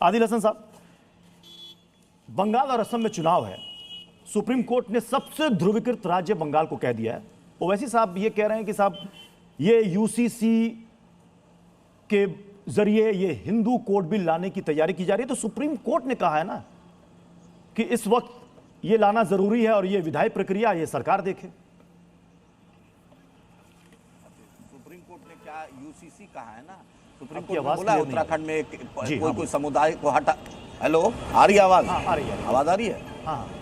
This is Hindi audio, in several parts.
आदिल हसन साहब, बंगाल और असम में चुनाव है। सुप्रीम कोर्ट ने सबसे ध्रुवीकृत राज्य बंगाल को कह दिया है। ओवैसी साहब ये कह रहे हैं कि साहब ये यूसीसी के जरिए ये हिंदू कोड बिल लाने की तैयारी की जा रही है। तो सुप्रीम कोर्ट ने कहा है ना कि इस वक्त ये लाना जरूरी है और ये विधायी प्रक्रिया ये सरकार देखे। सुप्रीम कोर्ट ने क्या यूसीसी कहा है ना, सुप्रीम आपकी कोर्ट ने आवाज बोला क्लियर नहीं उत्तराखंड में हाँ, कोई समुदाय को हटा। हेलो, आ रही है आवाज? हाँ, आ रही है। आवाज आ रही है? हाँ,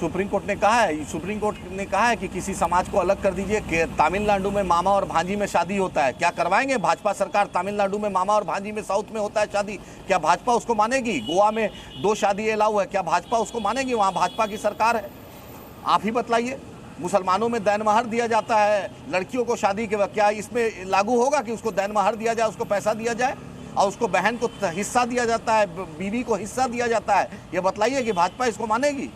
सुप्रीम कोर्ट ने कहा है कि किसी समाज को अलग कर दीजिए कि तमिलनाडु में मामा और भांजी में शादी होता है, क्या करवाएंगे भाजपा सरकार? तमिलनाडु में मामा और भांजी में साउथ में होता है शादी, क्या भाजपा उसको मानेगी? गोवा में 2 शादी अलाउ है, क्या भाजपा उसको मानेगी? वहाँ भाजपा की सरकार है, आप ही बतलाइए। मुसलमानों में दैन महर दिया जाता है लड़कियों को शादी के वक्त, क्या इसमें लागू होगा कि उसको दैन महर दिया जाए, उसको पैसा दिया जाए और उसको बहन को हिस्सा दिया जाता है, बीवी को हिस्सा दिया जाता है? ये बतलाइए कि भाजपा इसको मानेगी?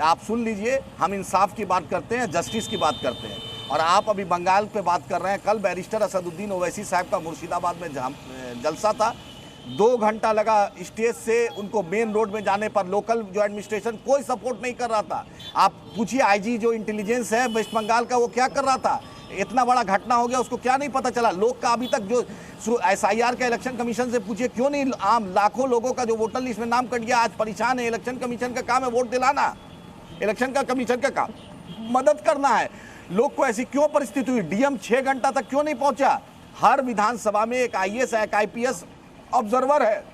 आप सुन लीजिए, हम इंसाफ की बात करते हैं, जस्टिस की बात करते हैं, और आप अभी बंगाल पे बात कर रहे हैं। कल बैरिस्टर असदुद्दीन ओवैसी साहब का मुर्शिदाबाद में जलसा था, 2 घंटा लगा स्टेज से उनको मेन रोड में जाने पर। लोकल जो एडमिनिस्ट्रेशन कोई सपोर्ट नहीं कर रहा था। आप पूछिए आईजी जो इंटेलिजेंस है वेस्ट बंगाल का, वो क्या कर रहा था? इतना बड़ा घटना हो गया, उसको क्या नहीं पता चला? लोग का अभी तक जो SIR का इलेक्शन कमीशन से पूछिए, क्यों नहीं आम लाखों लोगों का जो वोटर लिस्ट में नाम कट गया आज परेशान है। इलेक्शन कमीशन का काम है वोट दिलाना, इलेक्शन का कमीशन का काम मदद करना है। लोग को ऐसी क्यों परिस्थिति हुई? डीएम 6 घंटा तक क्यों नहीं पहुंचा? हर विधानसभा में एक IAS एक IPS ऑब्जर्वर है।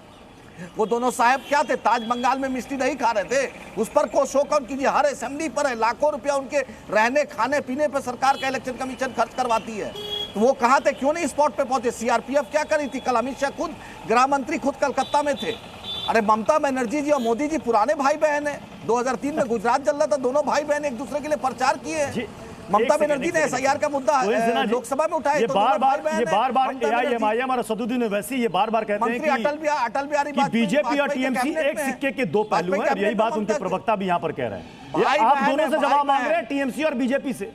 वो दोनों साहब क्या थे? ताज बंगाल में मिष्टी नहीं खा रहे थे? उस पर को शो कौन कीजिए। हर असेंबली पर है, लाखों रुपया उनके रहने खाने पीने पर सरकार का इलेक्शन कमीशन खर्च करवाती है। तो वो कहाँ थे? क्यों नहीं स्पॉट पे पहुंचे? CRPF क्या करी थी? कल अमित शाह खुद, गृह मंत्री खुद कलकत्ता में थे। अरे ममता बनर्जी जी और मोदी जी पुराने भाई बहन है। 2003 में गुजरात जल रहा था, दोनों भाई बहन एक दूसरे के लिए प्रचार किए। ममता बनर्जी ने SIR का मुद्दा लोकसभा में उठाया। ये बार बार AIMIM और असदुद्दीन ओवैसी ये बार बार कहते हैं कि अटल बिहारी बीजेपी और TMC एक सिक्के के 2 पहलू हैं। यही बात उनके प्रवक्ता भी यहाँ पर कह रहे हैं। आप दोनों से जवाब मांग रहे हैं TMC और बीजेपी से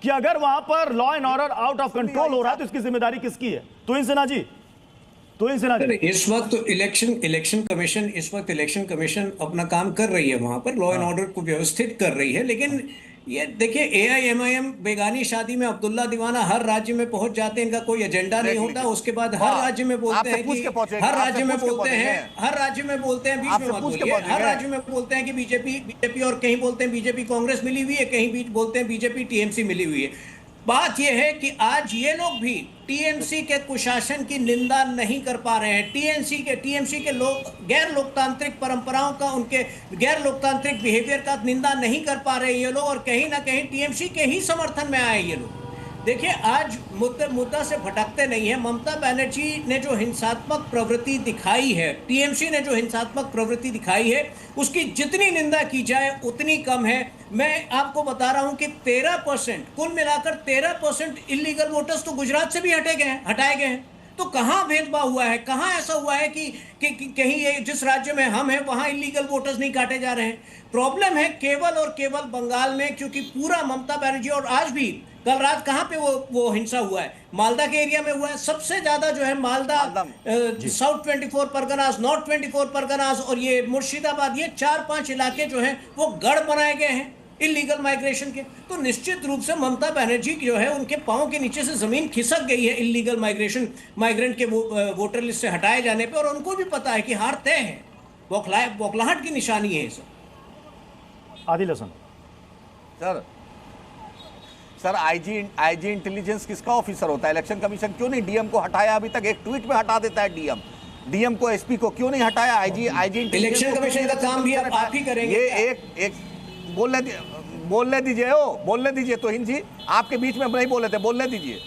कि अगर वहां पर law and order out of control हो रहा है तो इसकी जिम्मेदारी किसकी है? तो सिन्हा जी, इस वक्त तो इलेक्शन कमीशन अपना काम कर रही है, वहां पर लॉ एंड ऑर्डर को व्यवस्थित कर रही है। लेकिन ये देखिए, AIMIM बेगानी शादी में अब्दुल्ला दीवाना हर राज्य में पहुंच जाते हैं, इनका कोई एजेंडा नहीं होता। उसके बाद हर राज्य में बोलते हैं कि हर राज्य में बोलते हैं बीच में मत बोलिए, हर राज्य में बोलते हैं कि बीजेपी और कहीं बोलते हैं बीजेपी कांग्रेस मिली हुई है, कहीं बीच बोलते हैं बीजेपी TMC मिली हुई है। बात यह है कि आज ये लोग भी TMC के कुशासन की निंदा नहीं कर पा रहे हैं। TMC के लोग गैर लोकतांत्रिक परंपराओं का, उनके गैर लोकतांत्रिक बिहेवियर का निंदा नहीं कर पा रहे ये लोग, और कहीं ना कहीं TMC के ही समर्थन में आए ये लोग। देखिए, आज मुद्दा से भटकते नहीं है। ममता बनर्जी ने जो हिंसात्मक प्रवृत्ति दिखाई है, TMC ने जो हिंसात्मक प्रवृत्ति दिखाई है, उसकी जितनी निंदा की जाए उतनी कम है। मैं आपको बता रहा हूं कि 13%, कुल मिलाकर 13% इलीगल वोटर्स तो गुजरात से भी हटाए गए हैं। तो कहां भेदभाव हुआ है? कहां ऐसा हुआ है कि कहीं ये जिस राज्य में हम हैं वहां इलीगल वोटर्स नहीं काटे जा रहे हैं? प्रॉब्लम है केवल और केवल बंगाल में, क्योंकि पूरा ममता बनर्जी, और आज भी कल रात कहां पे वो हिंसा हुआ है? मालदा के एरिया में हुआ है। सबसे ज्यादा जो है मालदा, साउथ 24 परगनास, नॉर्थ 24 परगनास और ये मुर्शिदाबाद, ये 4-5 इलाके जो हैं वो गढ़ बनाए गए हैं इलीगल माइग्रेशन के। तो निश्चित रूप से ममता बनर्जी जो है उनके पांव के नीचे से जमीन खिसक गई है इलीगल माइग्रेंट के वोटर लिस्ट से हटाए जाने पे, और उनको भी पता है कि हार तय है। बौखलाहट की निशानी है सब। Adil Hasan sir, IG intelligence किसका ऑफिसर होता है? इलेक्शन कमीशन क्यों नहीं डीएम को हटाया? अभी तक एक ट्वीट में हटा देता है डीएम को, SP को क्यों नहीं हटाया? IG इलेक्शन कमीशन का काम भी आप ही करेंगे। ये एक बोलने दीजिए तो हिंद जी, आपके बीच में नहीं बोले थे, बोलने दीजिए।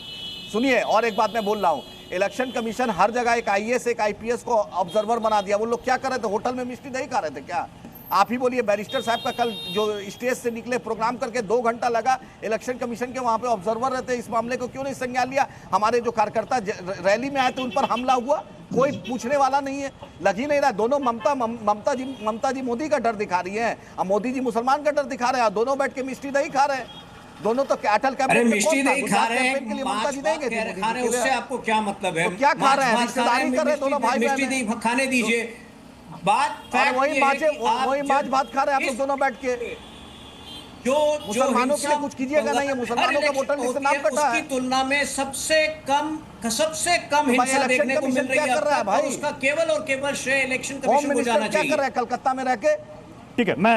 सुनिए, और एक बात मैं बोल रहा हूँ, इलेक्शन कमीशन हर जगह एक IAS एक IPS को ऑब्जर्वर बना दिया। वो लोग क्या कर रहे थे? होटल में मिष्टी नहीं खा रहे थे क्या? आप ही बोलिए। बैरिस्टर साहब का कल जो स्टेज से निकले प्रोग्राम करके 2 घंटा लगा, इलेक्शन कमीशन के वहां पे ऑब्जर्वर रहते, इस मामले को क्यों नहीं संज्ञान लिया? हमारे जो कार्यकर्ता रैली में आए थे उन पर हमला हुआ, कोई पूछने वाला नहीं है। लग ही नहीं रहा। दोनों ममता जी मोदी का डर दिखा रही है और मोदी जी मुसलमान का डर दिखा रहे हैं, दोनों बैठ के मिष्टी नहीं खा रहे हैं। दोनों तो अटल अरे कैबिनेट में मिष्टी कौन था? दही खा गुजरात रहे कैंपेन के लिए हैं, ममता जी देंगे थी मोदी जी खा रहे के हैं, उससे लिए। आपको क्या मतलब है? तो क्या खा रहे हैं? मांस रिश्तेदारी कर रहे हैं दोनों भाई मिष्टी बहन। दही खाने दीजिए। बात और फैक्ट वही ये है माचे कि आप वही जब माछ भात खा रहे हैं आप लोग इस- दोनों बैठ के। जो मुसलमानों के लिए हिंसा कुछ कीजिएगा नहीं, ये हर मुसलमानों का इलेक्शन वोटर लिस्ट से होती नाम है, कटा है। उसकी तुलना में सबसे कम भाई हिंसा इलेक्शन देखने को कमीशन मिल रही क्या है कर अब रहा है तक, और भाई? उसका केवल और केवल श्रेय इलेक्शन होम कमीशन को मिनिस्टर जाना क्या कर चाहिए। रहा है कलकत्ता में रह के? ठीक है, मैं